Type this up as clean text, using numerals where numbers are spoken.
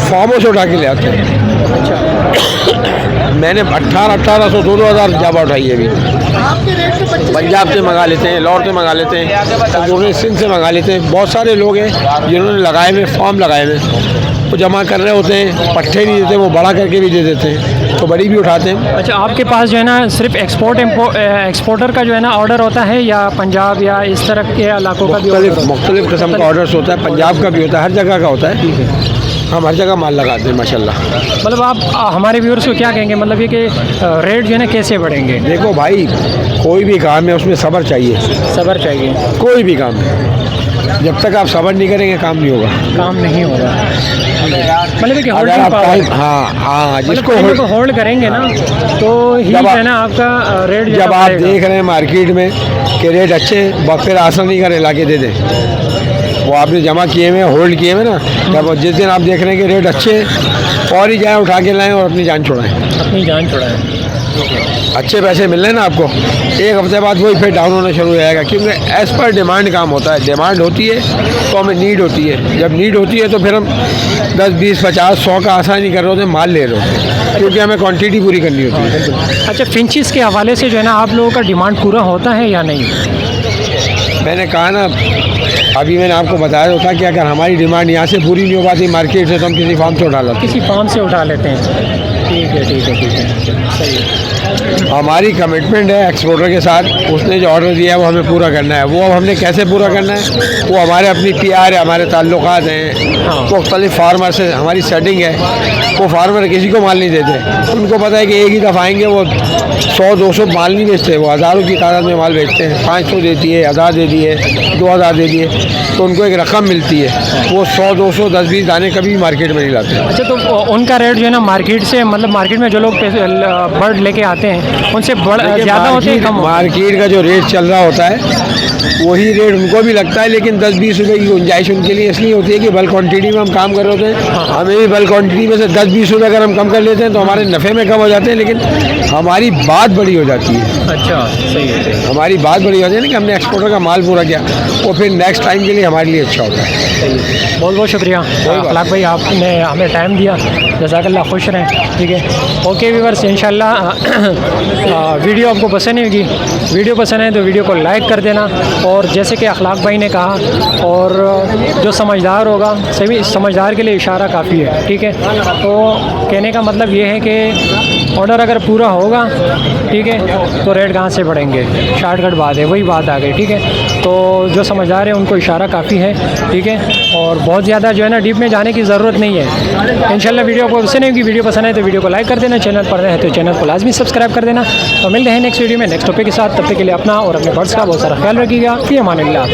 फार्मों से उठा के ले आते हैं। मैंने 1800 2000 जावा उठाई है अभी। पंजाब से मंगा लेते हैं, लाहौर से मंगा लेते हैं, सिंध से मंगा लेते हैं। बहुत सारे लोग हैं जिन्होंने लगाए हुए फॉर्म लगाए हुए, वो जमा कर रहे होते हैं, पट्टे नहीं देते, वो बड़ा करके भी दे देते हैं, तो बड़ी भी उठाते हैं। अच्छा, आपके पास जो है ना सिर्फ एक्सपोर्टर का जो है ना ऑर्डर होता है या पंजाब या इस तरह के इलाकों का भी मुख्तलिफ किस्म का ऑर्डर्स होता है, पंजाब का भी होता है, हर जगह का होता है। हम हर जगह माल लगाते हैं माशाल्लाह। मतलब आप हमारे व्यूअर्स को क्या कहेंगे, मतलब ये कि रेट जो है ना कैसे बढ़ेंगे? देखो भाई, कोई भी काम है उसमें सब्र चाहिए, सब्र चाहिए, कोई भी काम है। जब तक आप सब्र नहीं करेंगे काम नहीं होगा, काम नहीं होगा। मतलब कि अगर आप टाइम हाँ जिसको होल्ड करेंगे ना तो ही है ना आपका रेट। जब आप देख रहे हैं मार्केट में कि रेट अच्छे, फिर आसान नहीं करें लाके दे दें। वो आपने जमा किए हुए होल्ड किए हुए ना, जब जिस दिन आप देख रहे हैं कि रेट अच्छे, और ही जाए उठा के लाएं और अपनी जान छुड़ाएं। अपनी जान छुड़ाएं। अच्छे पैसे मिल रहे हैं ना आपको, एक हफ्ते बाद वही फिर डाउन होना शुरू हो जाएगा, क्योंकि एज़ पर डिमांड काम होता है। डिमांड होती है तो हमें नीड होती है, जब नीड होती है तो फिर हम 10 20 50 100 का आशा नहीं कर रहे होते, माल ले रहे होते, क्योंकि हमें क्वांटिटी पूरी करनी होती है। अच्छा, फिंचिस के हवाले से जो है ना आप लोगों का डिमांड पूरा होता है या नहीं? मैंने कहा ना, अभी मैंने आपको बताया तो था कि अगर हमारी डिमांड यहाँ से पूरी नहीं हो पाती मार्केट से, तो हम किसी फार्म से उठा लेते हैं। किसी फार्म से उठा लेते हैं। ठीक है, ठीक है, ठीक है, सही है। हमारी कमिटमेंट है एक्सपोर्टर के साथ, उसने जो ऑर्डर दिया है वो हमें पूरा करना है। वो अब हमने कैसे पूरा करना है, वो हमारे अपनी PR है, हमारे ताल्लुकात हैं, मुख्तलिफ फार्मर से हमारी सेटिंग है। वो फार्मर किसी को माल नहीं देते, उनको पता है कि एक ही दफ़ा आएंगे, वो 100-200 माल नहीं बेचते, वो हज़ारों की तादाद में माल बेचते हैं। 500 देती है, 1000 दे दिए, 2000 दे दिए, तो उनको एक रकम मिलती है। वो 100-200 10-20 दाने कभी भी मार्केट में नहीं लाते। अच्छा, तो उनका रेट जो है ना मार्केट से, मतलब मार्केट में जो लोग बर्ड लेके आते हैं उनसे ज़्यादा होते हैं, कम? मार्केट का जो रेट चल रहा होता है वही रेट उनको भी लगता है, लेकिन 10-20 रुपये की गुंजाइश उनके लिए इसलिए होती है कि बल्क क्वांटिटी में हम काम कर रहे होते हैं। हमें भी बल्क क्वांटिटी में से 10-20 रुपये अगर हम कम कर लेते हैं तो हमारे नफ़े में कम हो जाते हैं, लेकिन हमारी बात बड़ी हो जाती है। अच्छा, सही है। हमारी बात बड़ी हो जाती है ना कि हमने एक्सपोर्टर का माल पूरा किया, वो फिर नेक्स्ट टाइम के लिए हमारे लिए अच्छा होता है। बहुत बहुत शुक्रिया अखलाक भाई, आपने हमें टाइम दिया, जज़ाकल्लाह, खुश रहें। ठीक है, ओके व्यूअर्स, इंशाल्लाह वीडियो आपको पसंद होगी। वीडियो पसंद है तो वीडियो को लाइक कर देना, और जैसे कि अखलाक भाई ने कहा, और जो समझदार होगा, सभी समझदार के लिए इशारा काफ़ी है। ठीक है, तो कहने का मतलब ये है कि ऑर्डर अगर पूरा होगा, ठीक है, तो रेट कहाँ से बढ़ेंगे, शॉर्टकट बात है, वही बात आ गई। ठीक है, तो जो समझदार है उनको इशारा काफ़ी है। ठीक है, और बहुत ज़्यादा जो है ना डीप में जाने की ज़रूरत नहीं है। इंशाल्लाह वीडियो आपको पसंद होगी, वीडियो पसंद है तो वीडियो को लाइक कर देना, चैनल पर रहे तो चैनल को लाजमी सब्सक्राइब कर देना। तो मिलते हैं नेक्स्ट वीडियो में नेक्स्ट टॉपिक के साथ, तब तक के लिए अपना और अपने बर्ड्स का बहुत सारा ख्याल रखिएगा। फी अमानिल्लाह।